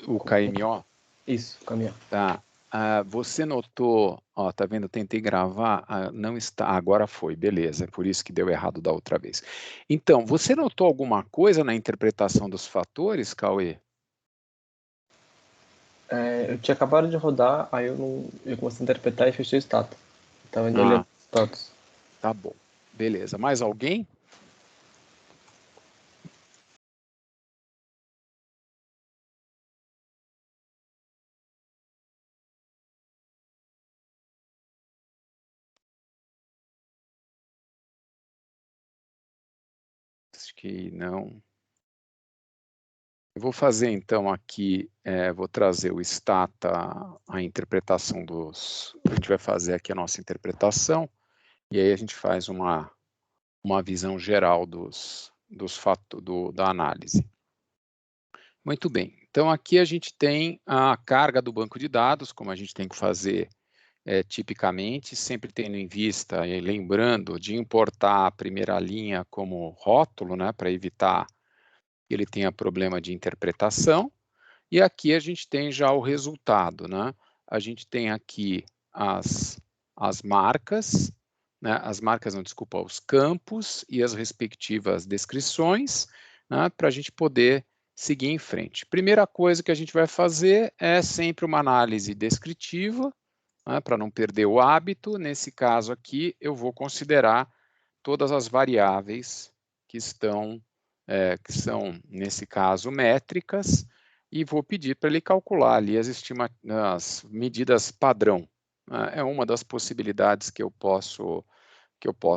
O KMO? Isso, KMO. Tá. Você notou, ó, tá vendo? Eu tentei gravar, não está, agora foi, beleza, é por isso que deu errado da outra vez. Então, você notou alguma coisa na interpretação dos fatores, Cauê? Eu tinha acabado de rodar, aí eu comecei a interpretar e fechei o status. Estava indo olhando os status. Tá bom, beleza. Mais alguém? Acho que não. Eu vou fazer então aqui, vou trazer o stata, a interpretação dos... A gente vai fazer aqui a nossa interpretação, e aí a gente faz uma visão geral dos fatos, da análise. Muito bem, então aqui a gente tem a carga do banco de dados, como a gente tem que fazer tipicamente, sempre tendo em vista e lembrando de importar a primeira linha como rótulo, né, para evitar que ele tenha problema de interpretação. E aqui a gente tem já o resultado, né? A gente tem aqui as marcas, né? As marcas, não, desculpa, os campos e as respectivas descrições, né? Para a gente poder seguir em frente. Primeira coisa que a gente vai fazer é sempre uma análise descritiva, né? Para não perder o hábito. Nesse caso aqui, eu vou considerar todas as variáveis que estão, que são, nesse caso, métricas, e vou pedir para ele calcular ali as medidas padrão. É uma das possibilidades que eu posso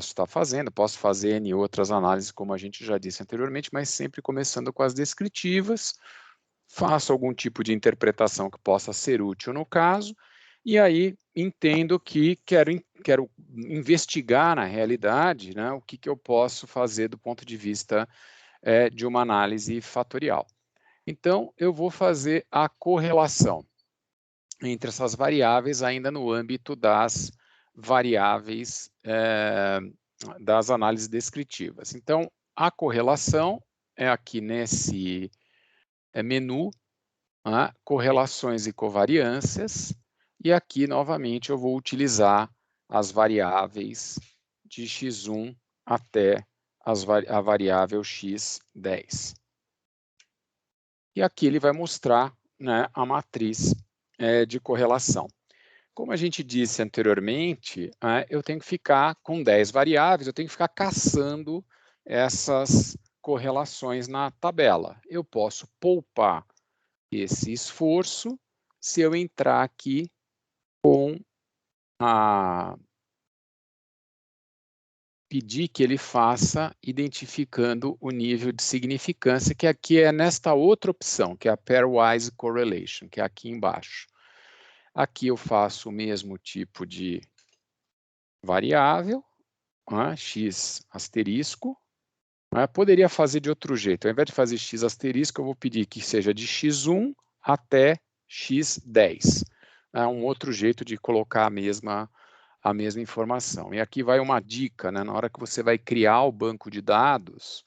estar fazendo. Posso fazer N outras análises, como a gente já disse anteriormente, mas sempre começando com as descritivas. Faço algum tipo de interpretação que possa ser útil no caso, e aí entendo que quero investigar na realidade, né, o que eu posso fazer do ponto de vista de uma análise fatorial. Então, eu vou fazer a correlação entre essas variáveis ainda no âmbito das variáveis das análises descritivas. Então, a correlação é aqui nesse menu, correlações e covariâncias, e aqui, novamente, eu vou utilizar as variáveis de x1 até a variável x10. E aqui ele vai mostrar, né, a matriz de correlação. Como a gente disse anteriormente, eu tenho que ficar com 10 variáveis, eu tenho que ficar caçando essas correlações na tabela. Eu posso poupar esse esforço se eu entrar aqui com pedir que ele faça identificando o nível de significância, que aqui é nesta outra opção, que é a Pairwise Correlation, que é aqui embaixo. Aqui eu faço o mesmo tipo de variável, x asterisco. Poderia fazer de outro jeito. Ao invés de fazer x asterisco, eu vou pedir que seja de x1 até x10. É um outro jeito de colocar a mesma informação. E aqui vai uma dica, né? Na hora que você vai criar o banco de dados,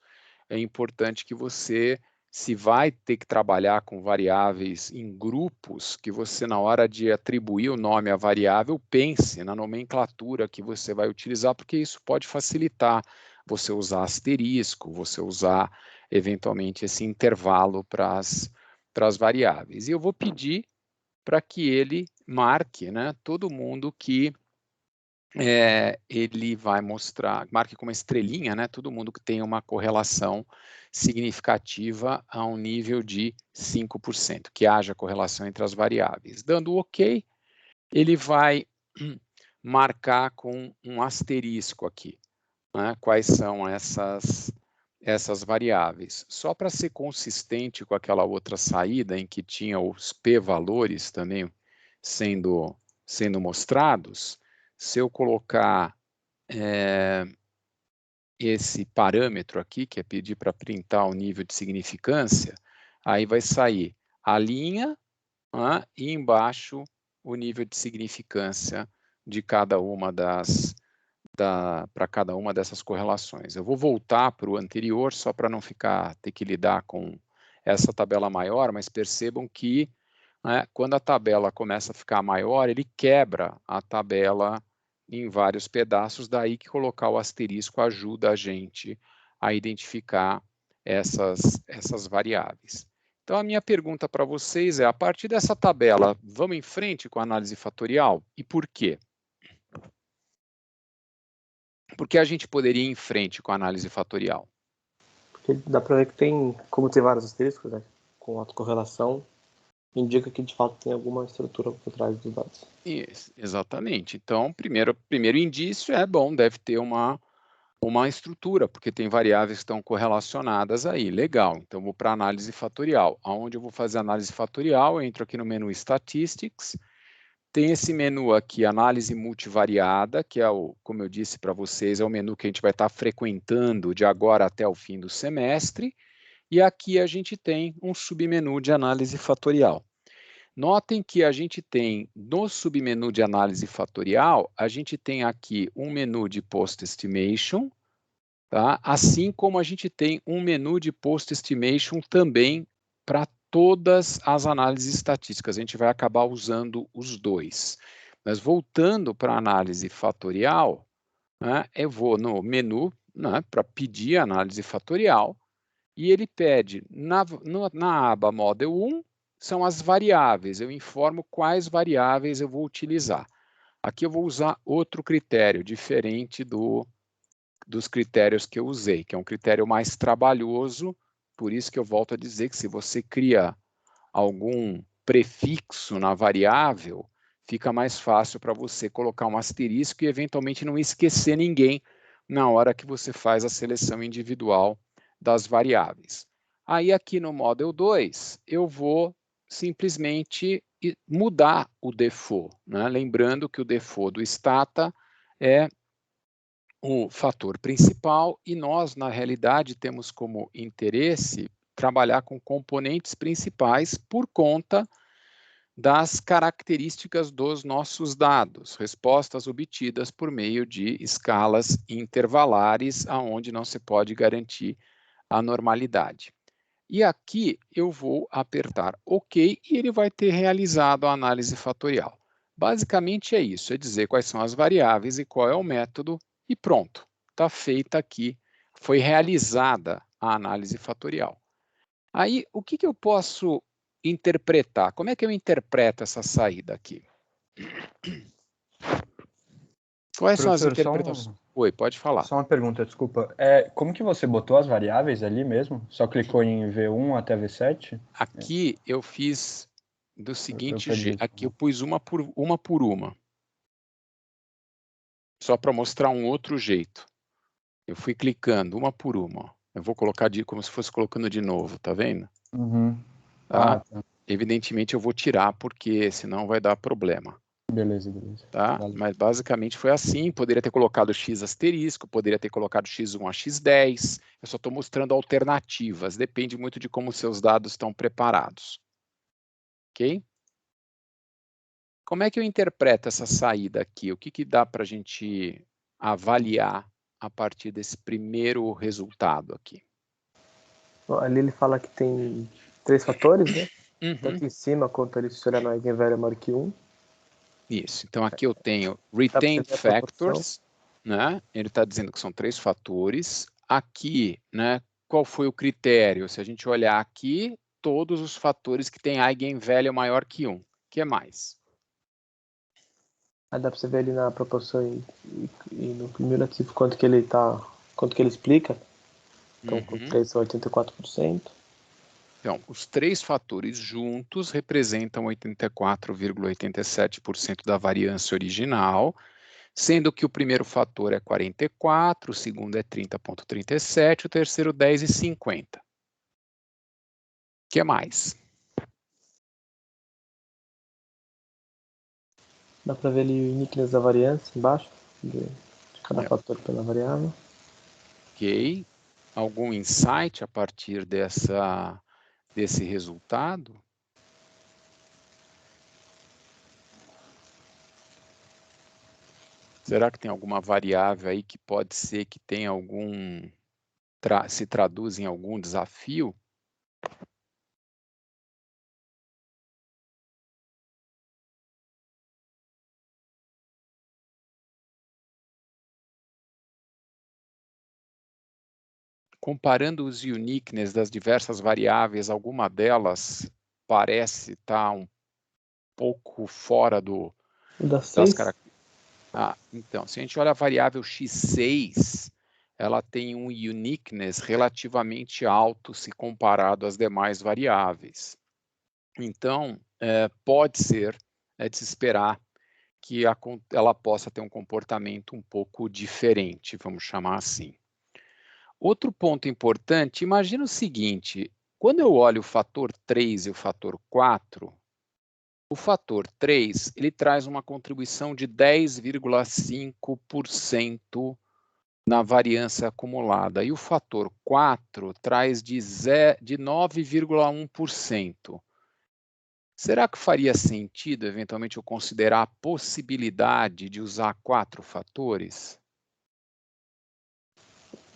é importante que você, se vai ter que trabalhar com variáveis em grupos, que você, na hora de atribuir o nome à variável, pense na nomenclatura que você vai utilizar, porque isso pode facilitar você usar asterisco, você usar, eventualmente, esse intervalo para as variáveis. E eu vou pedir para que ele marque, né, todo mundo que ele vai mostrar, marque com uma estrelinha, né, todo mundo que tem uma correlação significativa a um nível de 5%, que haja correlação entre as variáveis. Dando OK, ele vai marcar com um asterisco aqui, né, quais são essas variáveis. Só para ser consistente com aquela outra saída em que tinha os p-valores também sendo mostrados, se eu colocar esse parâmetro aqui, que é pedir para printar o nível de significância, aí vai sair a linha e embaixo o nível de significância de cada uma para cada uma dessas correlações. Eu vou voltar para o anterior só para não ter que lidar com essa tabela maior, mas percebam que, né, quando a tabela começa a ficar maior, ele quebra a tabela em vários pedaços, daí que colocar o asterisco ajuda a gente a identificar essas variáveis. Então, a minha pergunta para vocês é, a partir dessa tabela, vamos em frente com a análise fatorial? E por quê? Por que a gente poderia ir em frente com a análise fatorial? Porque dá para ver que tem, como tem vários asteriscos, né, com autocorrelação, indica que de fato tem alguma estrutura por trás dos dados. Isso, exatamente. Então, primeiro indício é bom, deve ter uma estrutura, porque tem variáveis que estão correlacionadas aí. Legal. Então, vou para análise fatorial. Aonde eu vou fazer análise fatorial? Eu entro aqui no menu Statistics. Tem esse menu aqui, análise multivariada, que é como eu disse para vocês, é o menu que a gente vai estar frequentando de agora até o fim do semestre. E aqui a gente tem um submenu de análise fatorial. Notem que a gente tem, no submenu de análise fatorial, a gente tem aqui um menu de post-estimation, tá? Assim como a gente tem um menu de post-estimation também para todas as análises estatísticas. A gente vai acabar usando os dois. Mas voltando para a análise fatorial, né, eu vou no menu, né, para pedir a análise fatorial, e ele pede, na aba Model 1, são as variáveis, eu informo quais variáveis eu vou utilizar. Aqui eu vou usar outro critério, diferente dos critérios que eu usei, que é um critério mais trabalhoso, por isso que eu volto a dizer que se você cria algum prefixo na variável, fica mais fácil para você colocar um asterisco e eventualmente não esquecer ninguém na hora que você faz a seleção individual das variáveis. Aí aqui no Model 2, eu vou simplesmente mudar o default, né? Lembrando que o default do Stata é o fator principal e nós, na realidade, temos como interesse trabalhar com componentes principais por conta das características dos nossos dados, respostas obtidas por meio de escalas intervalares, aonde não se pode garantir a normalidade. E aqui eu vou apertar OK e ele vai ter realizado a análise fatorial. Basicamente é isso, é dizer quais são as variáveis e qual é o método e pronto. Está feita aqui, foi realizada a análise fatorial. Aí, o que eu posso interpretar? Como é que eu interpreto essa saída aqui? Quais são as Professor, interpretações? Oi, pode falar. só uma pergunta, desculpa. Como que você botou as variáveis ali mesmo? Só clicou em V1 até V7? Aqui eu fiz do seguinte Eu jeito, aqui eu pus uma por uma. Só para mostrar um outro jeito. Eu fui clicando uma por uma. Eu vou colocar como se fosse colocando de novo, tá vendo? Uhum. Tá? Tá. Evidentemente eu vou tirar, porque senão vai dar problema. Beleza. Tá? Vale. Mas basicamente foi assim, poderia ter colocado X asterisco, poderia ter colocado X1 a X10, eu só estou mostrando alternativas, depende muito de como seus dados estão preparados. Ok? Como é que eu interpreto essa saída aqui? O que dá para a gente avaliar a partir desse primeiro resultado aqui? Ali ele fala que tem 3 fatores, né? Uhum. Tanto em cima quanto ali se olhar no eigenvalue maior que 1. Isso, então aqui eu tenho retained factors, né? Ele está dizendo que são 3 fatores. Aqui, né, qual foi o critério? Se a gente olhar aqui, todos os fatores que têm eigenvalue maior que 1. O que mais? Aí dá para você ver ali na proporção e no cumulativo quanto que ele explica. Então, com 3 são 84%. Então, os 3 fatores juntos representam 84,87% da variância original, sendo que o primeiro fator é 44, o segundo é 30,37, o terceiro 10,50. O que mais? Dá para ver ali o uniqueness da variância embaixo, de cada fator pela variável. Ok. Algum insight a partir desse resultado? Será que tem alguma variável aí que pode ser que tenha se traduz em algum desafio? comparando os uniqueness das diversas variáveis, alguma delas parece estar um pouco fora Das das 6? características. Então, se a gente olha a variável x6, ela tem um uniqueness relativamente alto se comparado às demais variáveis. Então, pode ser de se esperar que ela possa ter um comportamento um pouco diferente, vamos chamar assim. Outro ponto importante, imagina o seguinte, quando eu olho o fator 3 e o fator 4, o fator 3 ele traz uma contribuição de 10,5% na variância acumulada, e o fator 4 traz de 9,1%. Será que faria sentido, eventualmente, eu considerar a possibilidade de usar 4 fatores?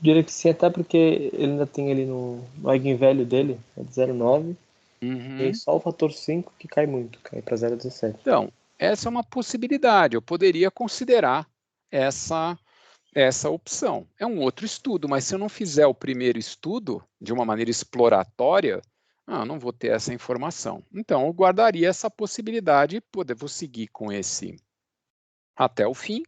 Diria que sim, até porque ele ainda tem ali no eigenvalue dele, é de 0,9. E aí só o fator 5 que cai muito, cai para 0,17. Então, essa é uma possibilidade, eu poderia considerar essa opção. É um outro estudo, mas se eu não fizer o primeiro estudo de uma maneira exploratória, não vou ter essa informação. Então, eu guardaria essa possibilidade, vou seguir com esse até o fim,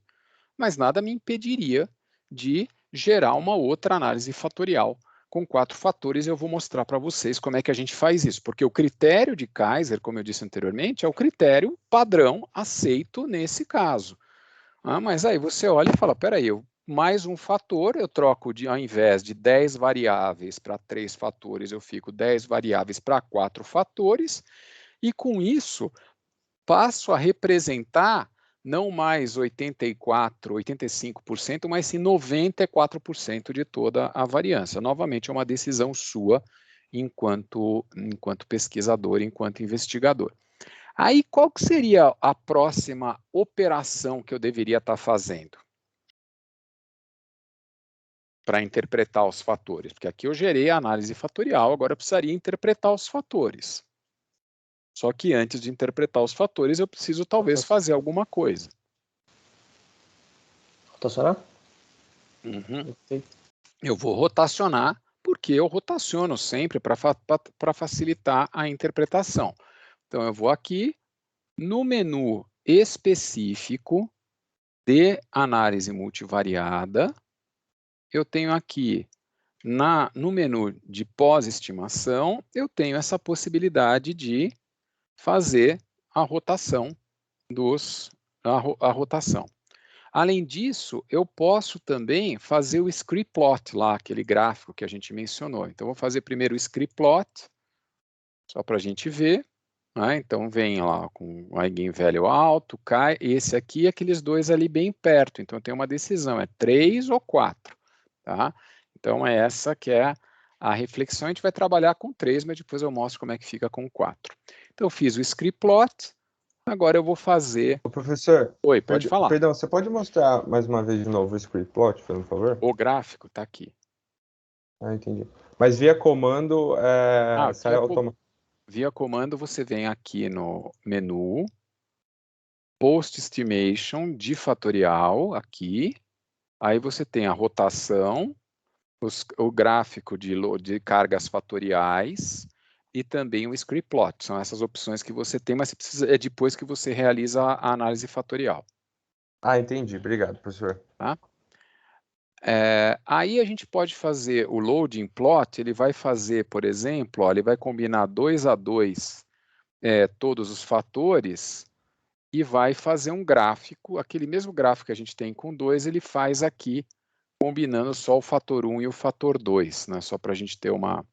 mas nada me impediria de gerar uma outra análise fatorial com 4 fatores. Eu vou mostrar para vocês como é que a gente faz isso, porque o critério de Kaiser, como eu disse anteriormente, é o critério padrão aceito nesse caso. Mas aí você olha e fala, peraí, mais um fator, eu troco ao invés de 10 variáveis para 3 fatores, eu fico 10 variáveis para 4 fatores, e com isso passo a representar não mais 84, 85%, mas sim 94% de toda a variância. Novamente, é uma decisão sua enquanto pesquisador, enquanto investigador. Aí, qual que seria a próxima operação que eu deveria estar fazendo para interpretar os fatores? Porque aqui eu gerei a análise fatorial, agora eu precisaria interpretar os fatores. Só que antes de interpretar os fatores, eu preciso talvez fazer alguma coisa. Rotacionar? Eu vou rotacionar, porque eu rotaciono sempre para facilitar a interpretação. Então, eu vou aqui no menu específico de análise multivariada, eu tenho aqui no menu de pós-estimação, eu tenho essa possibilidade de fazer a rotação a rotação. Além disso, eu posso também fazer o script plot lá, aquele gráfico que a gente mencionou. Então, vou fazer primeiro o script plot, só para a gente ver. Então, vem lá com o eigenvalue alto, cai. Esse aqui, aqueles dois ali bem perto. Então, tem uma decisão, é 3 ou 4. Tá? Então, é essa que é a reflexão. A gente vai trabalhar com 3, mas depois eu mostro como é que fica com 4. Então, eu fiz o script plot. Agora eu vou fazer... Ô, professor, Oi, pode falar. Perdão, você pode mostrar mais uma vez de novo o script plot, por favor? O gráfico está aqui. Entendi. Mas via comando, sai automaticamente. Via comando, você vem aqui no menu, Post Estimation de fatorial, aqui. Aí você tem a rotação, o gráfico de cargas fatoriais e também o script plot. São essas opções que você tem, mas é depois que você realiza a análise fatorial. Entendi. Obrigado, professor. Tá? Aí a gente pode fazer o loading plot, ele vai fazer, por exemplo, ele vai combinar 2 a 2 todos os fatores e vai fazer um gráfico, aquele mesmo gráfico que a gente tem com 2, ele faz aqui, combinando só o fator 1 e o fator 2, né? Só para a gente ter uma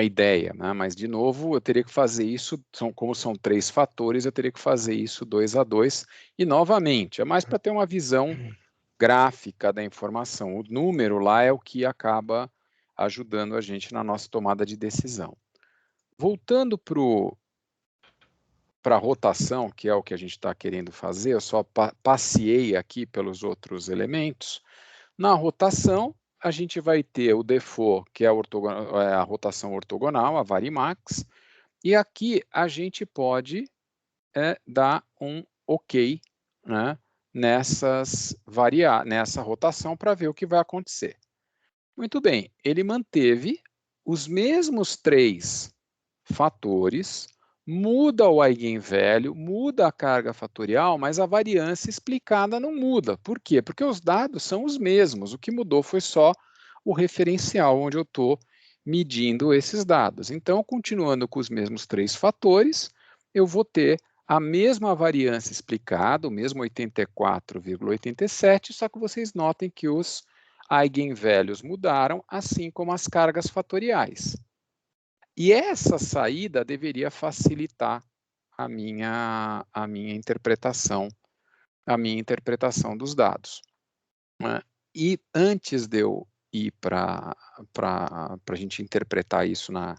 ideia, né? Mas, de novo, eu teria que fazer isso, como são 3 fatores, eu teria que fazer isso 2 a 2, e, novamente, é mais para ter uma visão gráfica da informação. O número lá é o que acaba ajudando a gente na nossa tomada de decisão. Voltando para a rotação, que é o que a gente está querendo fazer, eu só passeei aqui pelos outros elementos. Na rotação, a gente vai ter o default, que é a rotação ortogonal, a varimax, e aqui a gente pode dar um OK, né, nessa rotação para ver o que vai acontecer. Muito bem, ele manteve os mesmos 3 fatores, muda o eigenvalue, muda a carga fatorial, mas a variância explicada não muda. Por quê? Porque os dados são os mesmos, o que mudou foi só o referencial onde eu estou medindo esses dados. Então, continuando com os mesmos 3 fatores, eu vou ter a mesma variância explicada, o mesmo 84,87, só que vocês notem que os eigenvalues mudaram, assim como as cargas fatoriais. E essa saída deveria facilitar a minha interpretação dos dados. E antes de eu ir para a gente interpretar isso no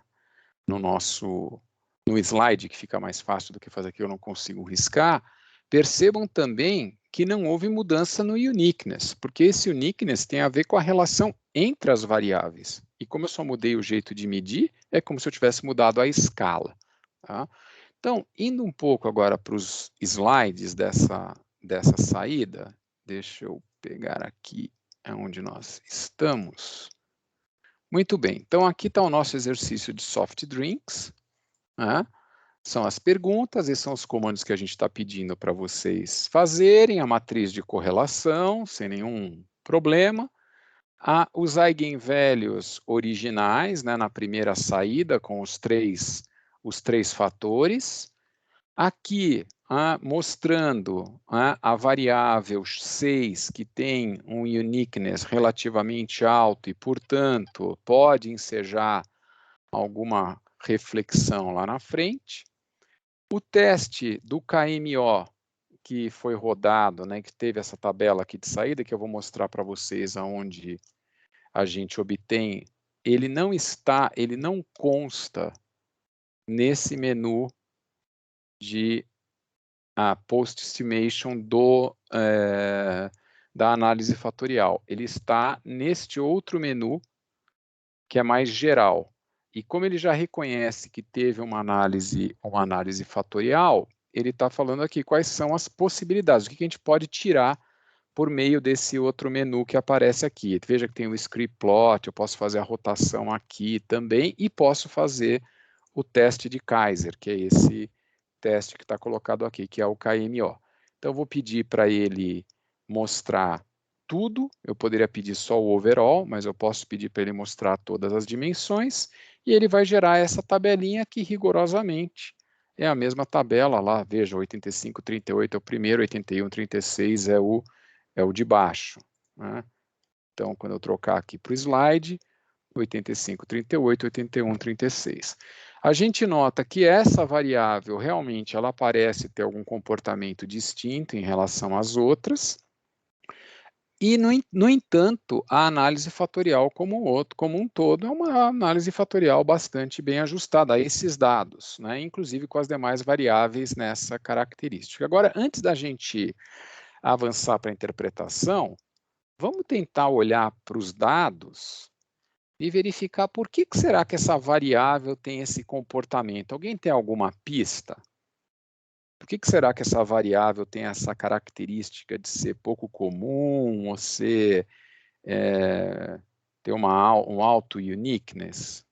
slide, que fica mais fácil do que fazer aqui, eu não consigo riscar, percebam também que não houve mudança no uniqueness, porque esse uniqueness tem a ver com a relação entre as variáveis. E como eu só mudei o jeito de medir, é como se eu tivesse mudado a escala. Tá? Então, indo um pouco agora para os slides dessa saída, deixa eu pegar aqui onde nós estamos. Muito bem, então aqui está o nosso exercício de soft drinks. Né? São as perguntas, esses são os comandos que a gente está pedindo para vocês fazerem, a matriz de correlação, sem nenhum problema. Os eigenvalues originais, né, na primeira saída, com os três fatores. Aqui, mostrando a variável 6, que tem um uniqueness relativamente alto e, portanto, pode ensejar alguma reflexão lá na frente. O teste do KMO, que foi rodado, né, que teve essa tabela aqui de saída, que eu vou mostrar para vocês aonde a gente obtém, ele não consta nesse menu de post-estimation da análise fatorial. Ele está neste outro menu, que é mais geral. E como ele já reconhece que teve uma análise fatorial, ele está falando aqui quais são as possibilidades, o que a gente pode tirar por meio desse outro menu que aparece aqui. Veja que tem o script plot, eu posso fazer a rotação aqui também, e posso fazer o teste de Kaiser, que é esse teste que está colocado aqui, que é o KMO. Então, eu vou pedir para ele mostrar tudo, eu poderia pedir só o overall, mas eu posso pedir para ele mostrar todas as dimensões, e ele vai gerar essa tabelinha que rigorosamente é a mesma tabela lá, veja, 85,38 é o primeiro, 81,36 é o de baixo. Né? Então, quando eu trocar aqui para o slide, 85,38, 81,36. A gente nota que essa variável realmente ela parece ter algum comportamento distinto em relação às outras, e, no entanto, a análise fatorial como um todo é uma análise fatorial bastante bem ajustada a esses dados, né? Inclusive com as demais variáveis nessa característica. Agora, antes da gente avançar para a interpretação, vamos tentar olhar para os dados e verificar por que será que essa variável tem esse comportamento. Alguém tem alguma pista? Por que será que essa variável tem essa característica de ser pouco comum ou ter um alto uniqueness?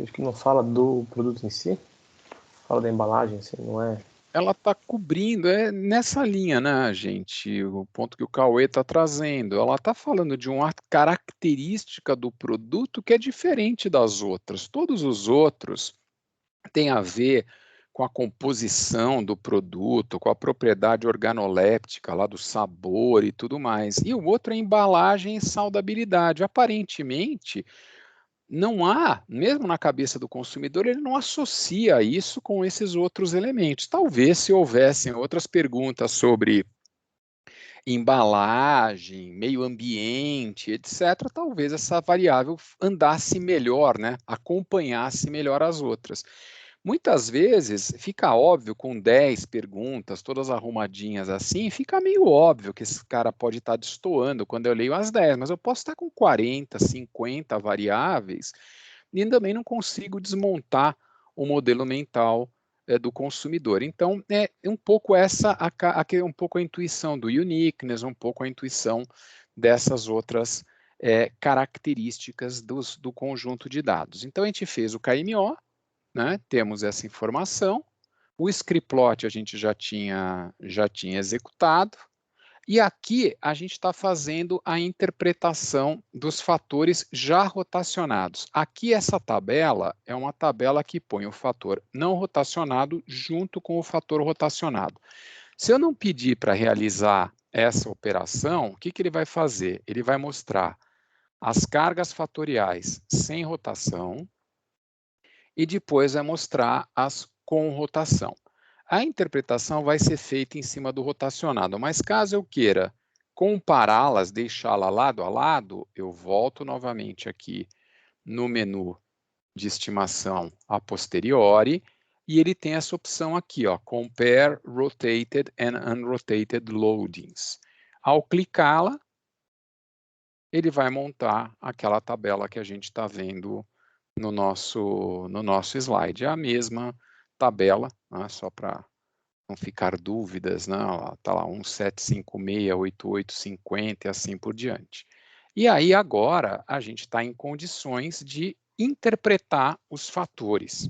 Acho que não fala do produto em si, fala da embalagem, assim, não é? Ela está cobrindo, nessa linha, né, gente? O ponto que o Cauê está trazendo. Ela está falando de uma característica do produto que é diferente das outras. Todos os outros têm a ver com a composição do produto, com a propriedade organoléptica lá do sabor e tudo mais. E o outro é embalagem e saudabilidade. Aparentemente, não há, mesmo na cabeça do consumidor, ele não associa isso com esses outros elementos. Talvez se houvessem outras perguntas sobre embalagem, meio ambiente, etc., talvez essa variável andasse melhor, né? Acompanhasse melhor as outras. Muitas vezes fica óbvio com 10 perguntas, todas arrumadinhas assim, fica meio óbvio que esse cara pode estar destoando quando eu leio as 10, mas eu posso estar com 40, 50 variáveis e também não consigo desmontar o modelo mental do consumidor. Então, é um pouco um pouco a intuição do uniqueness, um pouco a intuição dessas outras características do conjunto de dados. Então, a gente fez o KMO, né? Temos essa informação, o scriptplot a gente já tinha executado, e aqui a gente está fazendo a interpretação dos fatores já rotacionados. Aqui essa tabela é uma tabela que põe o fator não rotacionado junto com o fator rotacionado. Se eu não pedir para realizar essa operação, o que ele vai fazer? Ele vai mostrar as cargas fatoriais sem rotação, e depois vai mostrar as com rotação. A interpretação vai ser feita em cima do rotacionado, mas caso eu queira compará-las, deixá-la lado a lado, eu volto novamente aqui no menu de estimação a posteriori, e ele tem essa opção aqui, ó, Compare Rotated and Unrotated Loadings. Ao clicá-la, ele vai montar aquela tabela que a gente está vendo no nosso slide. É a mesma tabela, né, só para não ficar dúvidas, né? Está lá 1756, 8850 e assim por diante. E aí agora a gente está em condições de interpretar os fatores.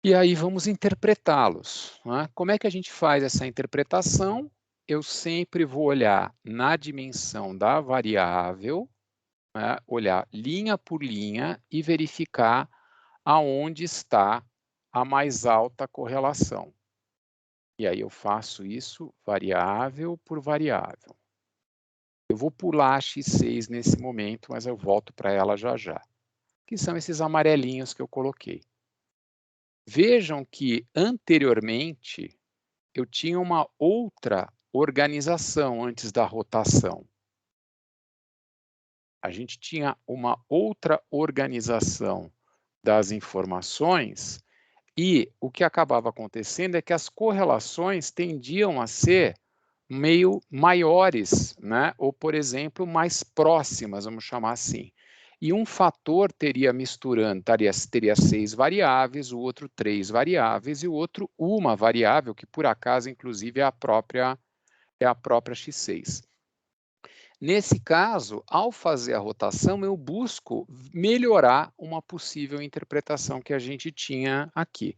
E aí vamos interpretá-los, né? Como é que a gente faz essa interpretação? Eu sempre vou olhar na dimensão da variável, né, olhar linha por linha e verificar aonde está a mais alta correlação. E aí eu faço isso variável por variável. Eu vou pular a X6 nesse momento, mas eu volto para ela já já. Que são esses amarelinhos que eu coloquei. Vejam que anteriormente eu tinha uma outra organização antes da rotação. A gente tinha uma outra organização das informações e o que acabava acontecendo é que as correlações tendiam a ser meio maiores, né? Ou, por exemplo, mais próximas, vamos chamar assim. E um fator teria teria 6 variáveis, o outro 3 variáveis e o outro uma variável, que por acaso, inclusive, é a própria X6. Nesse caso, ao fazer a rotação, eu busco melhorar uma possível interpretação que a gente tinha aqui.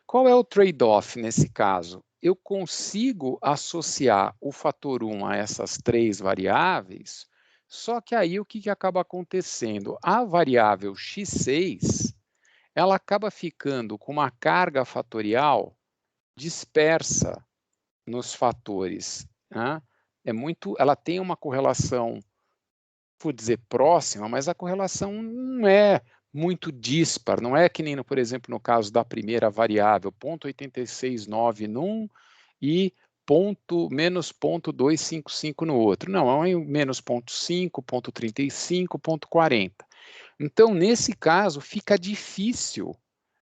Qual é o trade-off nesse caso? Eu consigo associar o fator 1 a essas 3 variáveis, só que aí o que acaba acontecendo? A variável x6, ela acaba ficando com uma carga fatorial dispersa nos fatores, né? Ela tem uma correlação, vou dizer próxima, mas a correlação não é muito dispar, não é que nem, por exemplo, no caso da primeira variável, 0,869 num e menos 0,255 no outro. Não, é menos 0,5, 0,35, 0,40. Então, nesse caso, fica difícil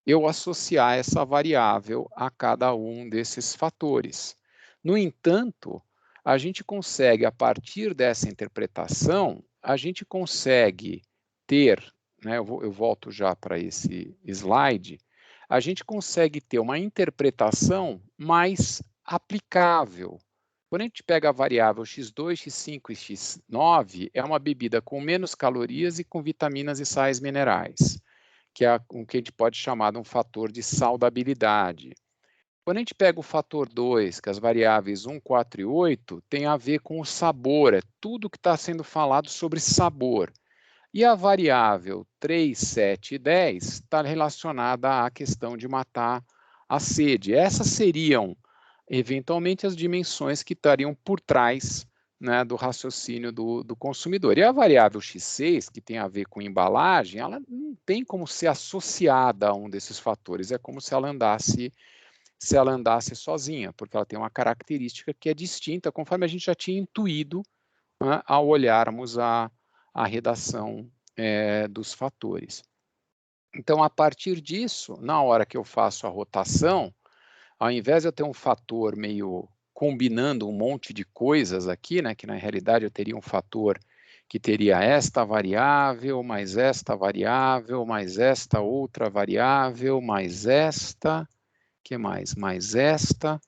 eu associar essa variável a cada um desses fatores. No entanto, a gente consegue, a partir dessa interpretação, a gente consegue ter, né, eu volto já para esse slide, a gente consegue ter uma interpretação mais aplicável. Quando a gente pega a variável x2, x5 e x9, é uma bebida com menos calorias e com vitaminas e sais minerais, que é o que a gente pode chamar de um fator de saudabilidade. Quando a gente pega o fator 2, que as variáveis 1, 4 e 8, tem a ver com o sabor, é tudo que está sendo falado sobre sabor. E a variável 3, 7 e 10 está relacionada à questão de matar a sede. Essas seriam, eventualmente, as dimensões que estariam por trás, né, do raciocínio do consumidor. E a variável x6, que tem a ver com embalagem, ela não tem como ser associada a um desses fatores, é como se ela andasse sozinha, porque ela tem uma característica que é distinta, conforme a gente já tinha intuído, né, ao olharmos a redação dos fatores. Então, a partir disso, na hora que eu faço a rotação, ao invés de eu ter um fator meio combinando um monte de coisas aqui, né, que na realidade eu teria um fator que teria esta variável, mais esta variável, mais esta outra variável, mais esta, que mais? Mais esta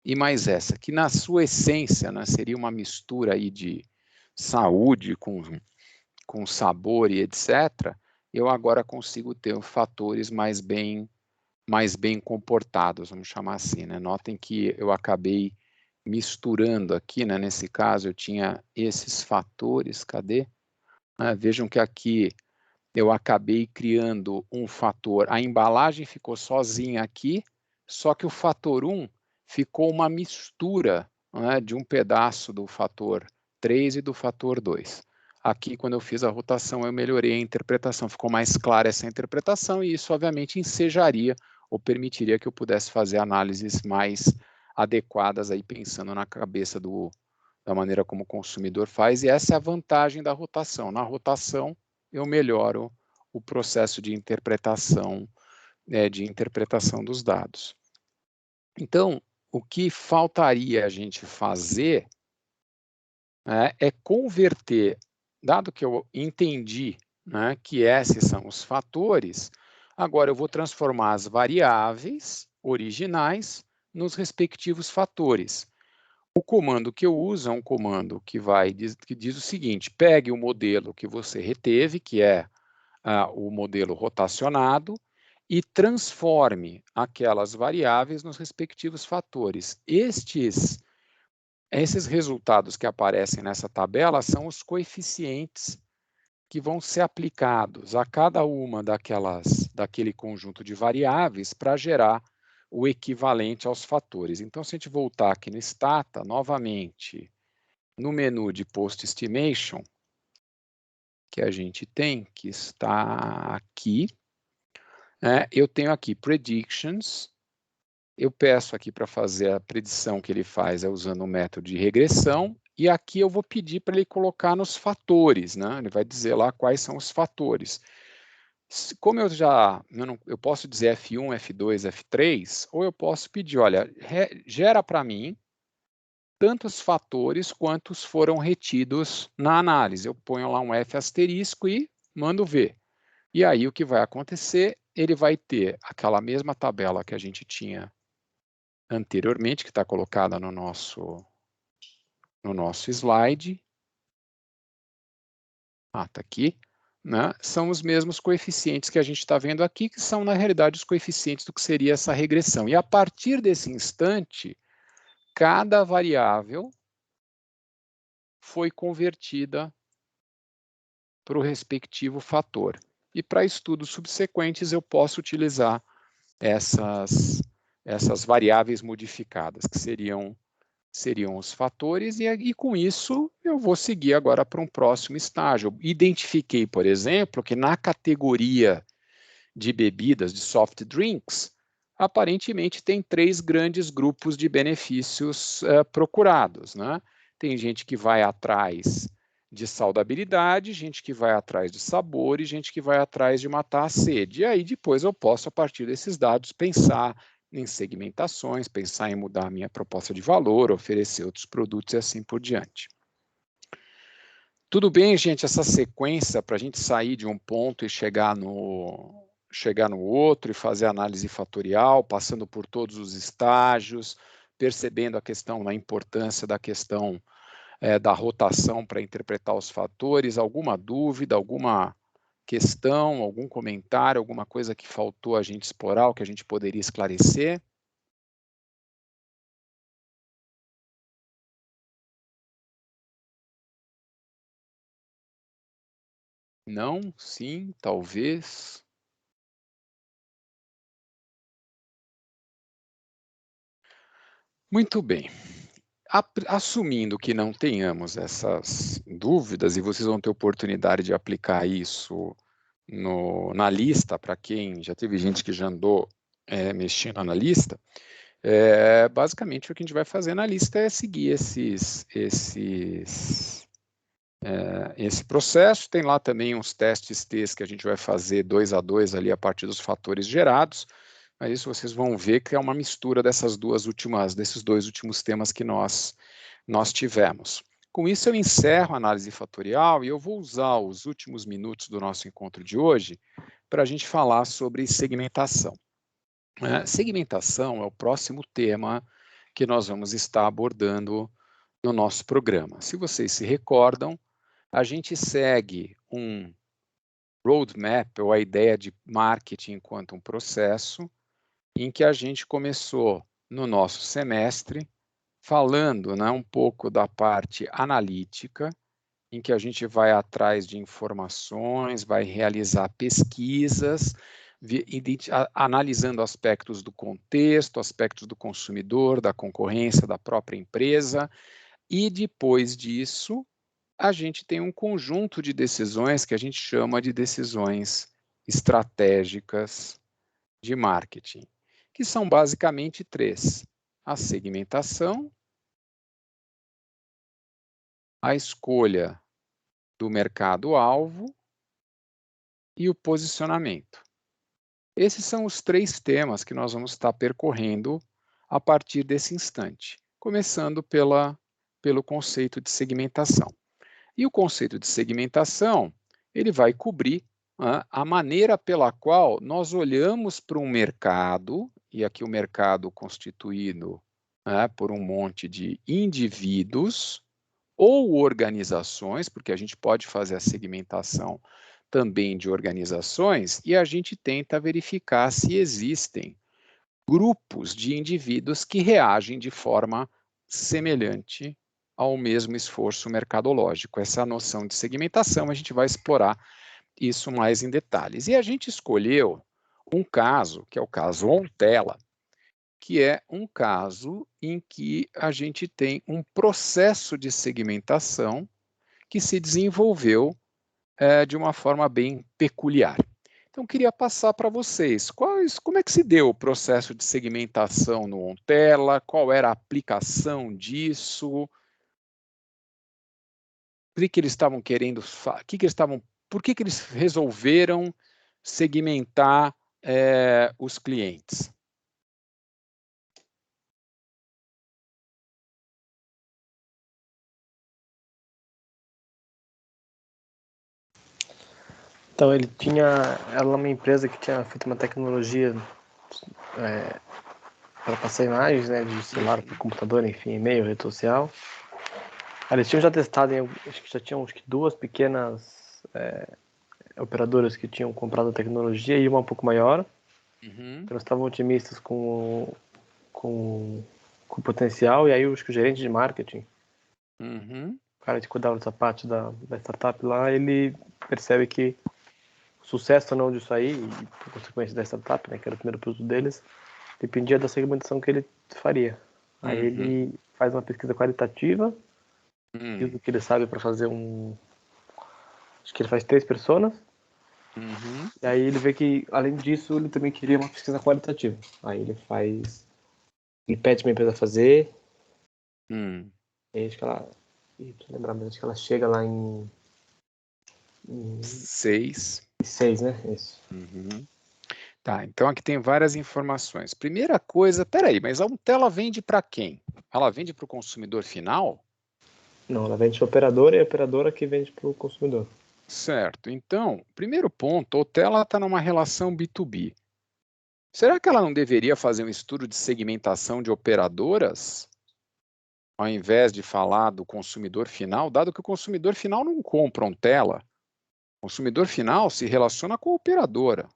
e mais essa, que na sua essência, né, seria uma mistura aí de saúde com sabor e etc., eu agora consigo ter fatores mais bem comportados, vamos chamar assim, né? Notem que eu acabei misturando aqui, né? Nesse caso eu tinha esses fatores, cadê? Vejam que aqui eu acabei criando um fator, a embalagem ficou sozinha aqui, só que o fator 1 ficou uma mistura, né, de um pedaço do fator 3 e do fator 2. Aqui, quando eu fiz a rotação, eu melhorei a interpretação, ficou mais clara essa interpretação, e isso, obviamente, ensejaria ou permitiria que eu pudesse fazer análises mais adequadas, aí pensando na cabeça da maneira como o consumidor faz, e essa é a vantagem da rotação. Na rotação, eu melhoro o processo de interpretação dos dados. Então, o que faltaria a gente fazer é converter, dado que eu entendi, né, que esses são os fatores, agora eu vou transformar as variáveis originais nos respectivos fatores. O comando que eu uso é um comando que diz o seguinte: pegue o modelo que você reteve, que é o modelo rotacionado, e transforme aquelas variáveis nos respectivos fatores. Esses resultados que aparecem nessa tabela são os coeficientes que vão ser aplicados a cada uma daquele conjunto de variáveis para gerar o equivalente aos fatores. Então, se a gente voltar aqui no Stata, novamente, no menu de Post Estimation, que a gente tem, que está aqui, eu tenho aqui Predictions, eu peço aqui para fazer a predição que ele faz usando o método de regressão, e aqui eu vou pedir para ele colocar nos fatores, né? Ele vai dizer lá quais são os fatores. Como eu posso dizer F1, F2, F3, ou eu posso pedir, olha, gera para mim tantos fatores quantos foram retidos na análise. Eu ponho lá um F asterisco e mando ver. E aí o que vai acontecer? Ele vai ter aquela mesma tabela que a gente tinha anteriormente, que está colocada no nosso slide. Está aqui. Né? São os mesmos coeficientes que a gente está vendo aqui, que são, na realidade, os coeficientes do que seria essa regressão. E a partir desse instante, cada variável foi convertida para o respectivo fator. E para estudos subsequentes, eu posso utilizar essas variáveis modificadas, que seriam os fatores, e com isso eu vou seguir agora para um próximo estágio. Eu identifiquei, por exemplo, que na categoria de bebidas, de soft drinks, aparentemente tem 3 grandes grupos de benefícios procurados, né? Tem gente que vai atrás de saudabilidade, gente que vai atrás de sabor e gente que vai atrás de matar a sede. E aí depois eu posso, a partir desses dados, pensar em segmentações, pensar em mudar a minha proposta de valor, oferecer outros produtos e assim por diante. Tudo bem, gente, essa sequência para a gente sair de um ponto e chegar no outro e fazer análise fatorial, passando por todos os estágios, percebendo a importância da questão da rotação para interpretar os fatores. Alguma dúvida, alguma questão, algum comentário, alguma coisa que faltou a gente explorar, ou que a gente poderia esclarecer? Não? Sim? Talvez? Muito bem. Assumindo que não tenhamos essas dúvidas, e vocês vão ter oportunidade de aplicar isso na lista, para quem já teve gente que já andou mexendo na lista, basicamente o que a gente vai fazer na lista é seguir esse processo. Tem lá também uns testes T's que a gente vai fazer 2 a 2 ali a partir dos fatores gerados, mas isso vocês vão ver que é uma mistura desses dois últimos temas que nós tivemos. Com isso eu encerro a análise fatorial e eu vou usar os últimos minutos do nosso encontro de hoje para a gente falar sobre segmentação. Segmentação é o próximo tema que nós vamos estar abordando no nosso programa. Se vocês se recordam, a gente segue um roadmap, ou a ideia de marketing enquanto um processo, em que a gente começou no nosso semestre falando, né, um pouco da parte analítica, em que a gente vai atrás de informações, vai realizar pesquisas, analisando aspectos do contexto, aspectos do consumidor, da concorrência, da própria empresa, e depois disso, a gente tem um conjunto de decisões que a gente chama de decisões estratégicas de marketing, que são basicamente 3: a segmentação, a escolha do mercado-alvo e o posicionamento. Esses são os 3 temas que nós vamos estar percorrendo a partir desse instante, começando pelo conceito de segmentação. E o conceito de segmentação, ele vai cobrir a maneira pela qual nós olhamos para um mercado, e aqui o mercado constituído por um monte de indivíduos ou organizações, porque a gente pode fazer a segmentação também de organizações, e a gente tenta verificar se existem grupos de indivíduos que reagem de forma semelhante ao mesmo esforço mercadológico. Essa noção de segmentação, a gente vai explorar isso mais em detalhes. E a gente escolheu um caso, que é o caso Ontela, que é um caso em que a gente tem um processo de segmentação que se desenvolveu de uma forma bem peculiar. Então, queria passar para vocês como é que se deu o processo de segmentação no Ontela, qual era a aplicação disso, por que eles estavam querendo, por que eles resolveram segmentar os clientes. Então, ela é uma empresa que tinha feito uma tecnologia para passar imagens, né, de celular para computador, enfim, e-mail, rede social. Eles tinham já testado, acho que já tinham 2 pequenas operadoras que tinham comprado a tecnologia e uma um pouco maior. Então, eles estavam otimistas com o potencial, e aí acho que o gerente de marketing, o cara que cuidava dessa parte da startup lá, ele percebe que o sucesso ou não disso aí, e por consequência da startup, né, que era o primeiro produto deles, dependia da segmentação que ele faria. Aí ele faz uma pesquisa qualitativa, diz o que ele sabe para fazer acho que ele faz 3 personas, e aí ele vê que, além disso, ele também queria uma pesquisa qualitativa. Aí ele pede para a empresa fazer, e aí acho que ela, preciso lembrar, mas acho que ela chega lá em 6, né? Isso. Tá, então aqui tem várias informações. Primeira coisa, peraí, mas a Ontela vende para quem? Ela vende para o consumidor final? Não, ela vende para a operadora, e a operadora que vende para o consumidor. Certo, então, primeiro ponto, a Ontela está numa relação B2B. Será que ela não deveria fazer um estudo de segmentação de operadoras, ao invés de falar do consumidor final, dado que o consumidor final não compra Ontela? O consumidor final se relaciona com a operadora.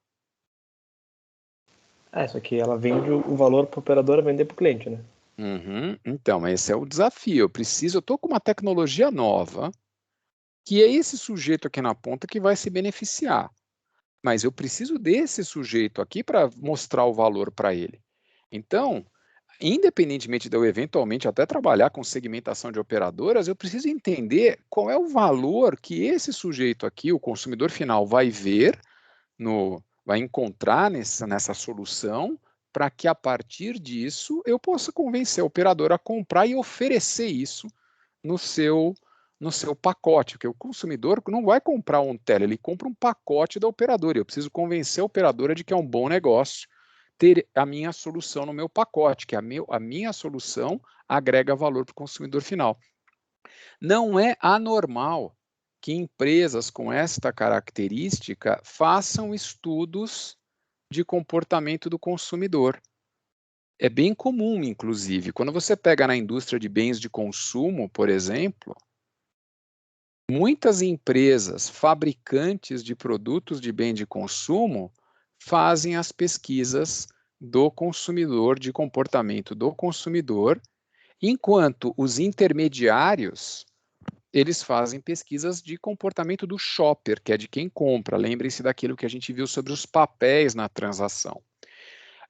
Só que ela vende o valor para a operadora vender para o cliente, né? Então, esse é o desafio. Eu estou com uma tecnologia nova, que é esse sujeito aqui na ponta que vai se beneficiar. Mas eu preciso desse sujeito aqui para mostrar o valor para ele. Então, independentemente de eu eventualmente até trabalhar com segmentação de operadoras, eu preciso entender qual é o valor que esse sujeito aqui, o consumidor final, vai ver, vai encontrar nessa solução, para que a partir disso eu possa convencer a operadora a comprar e oferecer isso no seu no seu pacote, porque o consumidor não vai comprar um tele, ele compra um pacote da operadora. Eu preciso convencer a operadora de que é um bom negócio ter a minha solução no meu pacote, que a minha solução agrega valor para o consumidor final. Não é anormal que empresas com esta característica façam estudos de comportamento do consumidor. É bem comum, inclusive, quando você pega na indústria de bens de consumo, por exemplo, muitas empresas fabricantes de produtos de bem de consumo fazem as pesquisas do consumidor, de comportamento do consumidor, enquanto os intermediários, eles fazem pesquisas de comportamento do shopper, que é de quem compra. Lembrem-se daquilo que a gente viu sobre os papéis na transação.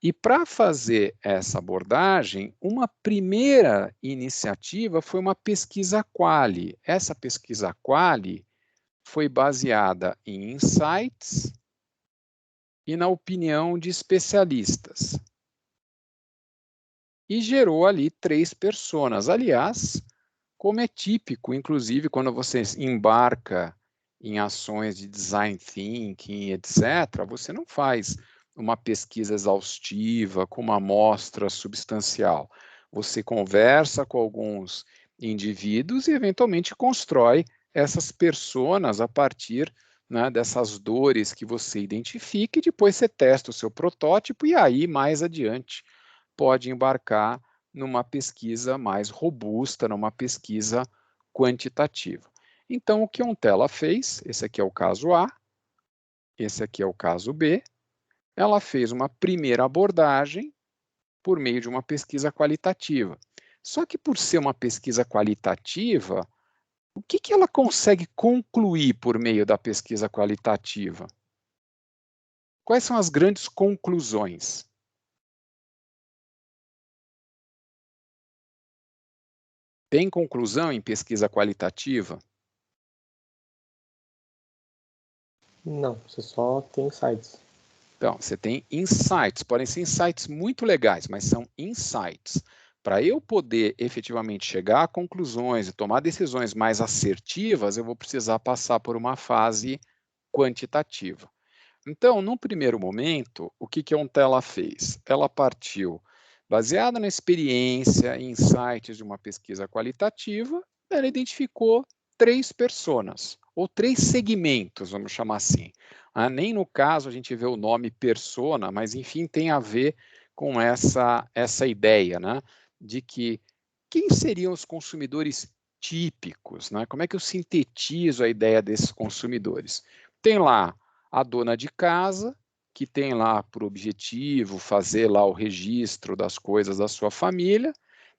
E para fazer essa abordagem, uma primeira iniciativa foi uma pesquisa Quali. Essa pesquisa Quali foi baseada em insights e na opinião de especialistas. E gerou ali 3 personas. Aliás, como é típico, inclusive, quando você embarca em ações de design thinking, etc., você não faz uma pesquisa exaustiva com uma amostra substancial. Você conversa com alguns indivíduos e, eventualmente, constrói essas personas a partir, né, dessas dores que você identifica, e depois você testa o seu protótipo e aí, mais adiante, pode embarcar numa pesquisa mais robusta, numa pesquisa quantitativa. Então, o que a Ontela fez, esse aqui é o caso A, esse aqui é o caso B, ela fez uma primeira abordagem por meio de uma pesquisa qualitativa. Só que por ser uma pesquisa qualitativa, o que ela consegue concluir por meio da pesquisa qualitativa? Quais são as grandes conclusões? Tem conclusão em pesquisa qualitativa? Não, você só tem insights. Então, você tem insights, podem ser insights muito legais, mas são insights. Para eu poder efetivamente chegar a conclusões e tomar decisões mais assertivas, eu vou precisar passar por uma fase quantitativa. Então, no primeiro momento, o que a Ontela fez? Ela partiu, baseada na experiência e insights de uma pesquisa qualitativa, ela identificou 3 personas, ou 3 segmentos, vamos chamar assim. Nem no caso a gente vê o nome persona, mas enfim, tem a ver com essa ideia, né, de que quem seriam os consumidores típicos, né? Como é que eu sintetizo a ideia desses consumidores? Tem lá a dona de casa, que tem lá por objetivo fazer lá o registro das coisas da sua família,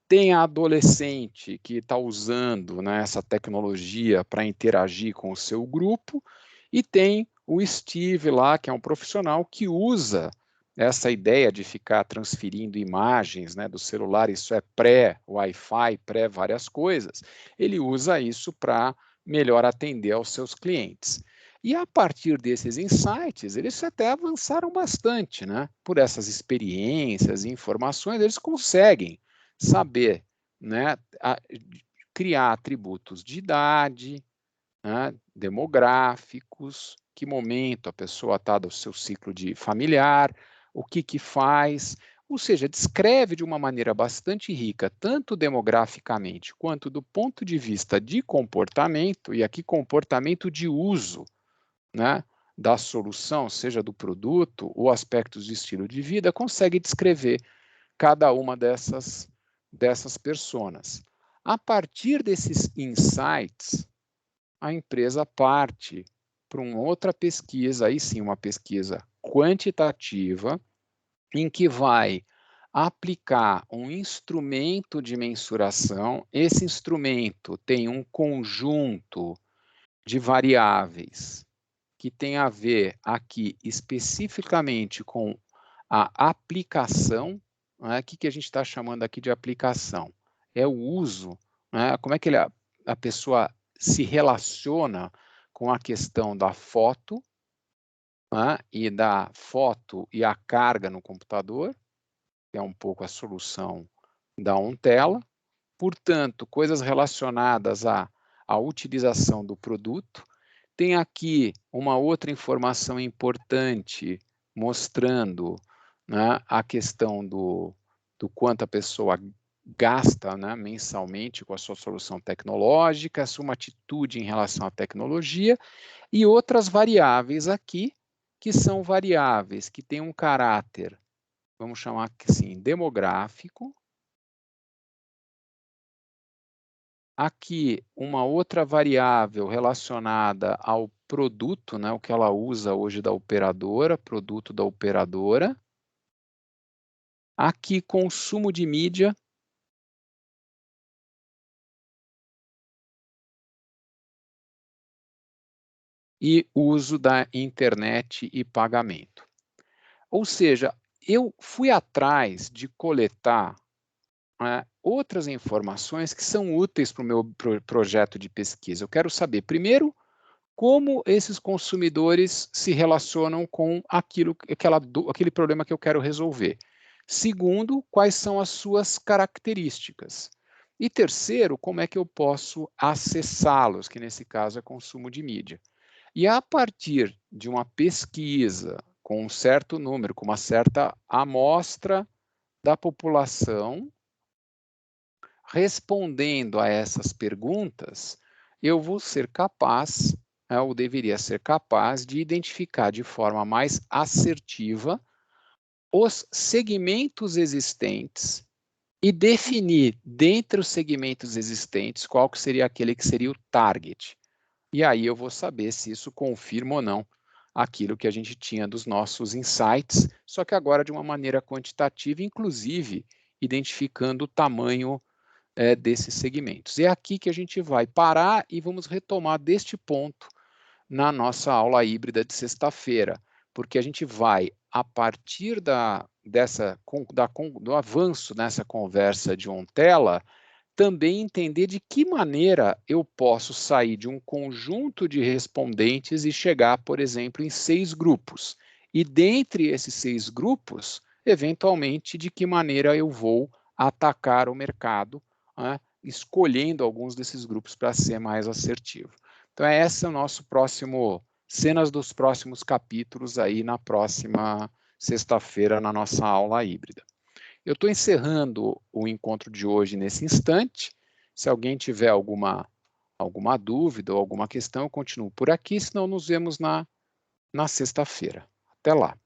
tem a adolescente que está usando, né, essa tecnologia para interagir com o seu grupo, e tem o Steve lá, que é um profissional que usa essa ideia de ficar transferindo imagens, né, do celular, isso é pré-Wi-Fi, pré-várias coisas, ele usa isso para melhor atender aos seus clientes. E a partir desses insights, eles até avançaram bastante, né? Por essas experiências e informações, eles conseguem saber, né, criar atributos de idade, né, demográficos, que momento a pessoa está do seu ciclo de familiar, o que faz, ou seja, descreve de uma maneira bastante rica, tanto demograficamente quanto do ponto de vista de comportamento, e aqui comportamento de uso, né, da solução, seja do produto ou aspectos de estilo de vida, consegue descrever cada uma dessas personas. A partir desses insights, a empresa parte para uma outra pesquisa, aí sim, uma pesquisa quantitativa, em que vai aplicar um instrumento de mensuração. Esse instrumento tem um conjunto de variáveis que tem a ver aqui especificamente com a aplicação, né? O que a gente está chamando aqui de aplicação? É o uso, né? Como é que a pessoa se relaciona com a questão da foto, né? E da foto e a carga no computador, que é um pouco a solução da Ontela. Portanto, coisas relacionadas a a utilização do produto. Tem aqui uma outra informação importante mostrando, né, a questão do quanto a pessoa gasta, né, mensalmente com a sua solução tecnológica, a sua atitude em relação à tecnologia, e outras variáveis aqui, que são variáveis que têm um caráter, vamos chamar assim, demográfico. Aqui, uma outra variável relacionada ao produto, né, o que ela usa hoje da operadora, produto da operadora. Aqui, consumo de mídia. E uso da internet e pagamento. Ou seja, eu fui atrás de coletar outras informações que são úteis para o meu projeto de pesquisa. Eu quero saber, primeiro, como esses consumidores se relacionam com aquele problema que eu quero resolver. Segundo, quais são as suas características. E terceiro, como é que eu posso acessá-los, que nesse caso é consumo de mídia. E a partir de uma pesquisa com um certo número, com uma certa amostra da população, respondendo a essas perguntas, eu vou ser capaz, ou deveria ser capaz, de identificar de forma mais assertiva os segmentos existentes e definir, dentre os segmentos existentes, qual que seria aquele que seria o target. E aí eu vou saber se isso confirma ou não aquilo que a gente tinha dos nossos insights, só que agora de uma maneira quantitativa, inclusive identificando o tamanho desses segmentos. É aqui que a gente vai parar e vamos retomar deste ponto na nossa aula híbrida de sexta-feira, porque a gente vai, a partir do avanço nessa conversa de OnTela, também entender de que maneira eu posso sair de um conjunto de respondentes e chegar, por exemplo, em 6 grupos. E dentre esses 6 grupos, eventualmente, de que maneira eu vou atacar o mercado, né, escolhendo alguns desses grupos para ser mais assertivo. Então, esse é o nosso próximo, cenas dos próximos capítulos aí na próxima sexta-feira na nossa aula híbrida. Eu estou encerrando o encontro de hoje nesse instante. Se alguém tiver alguma dúvida ou alguma questão, eu continuo por aqui, senão nos vemos na sexta-feira. Até lá.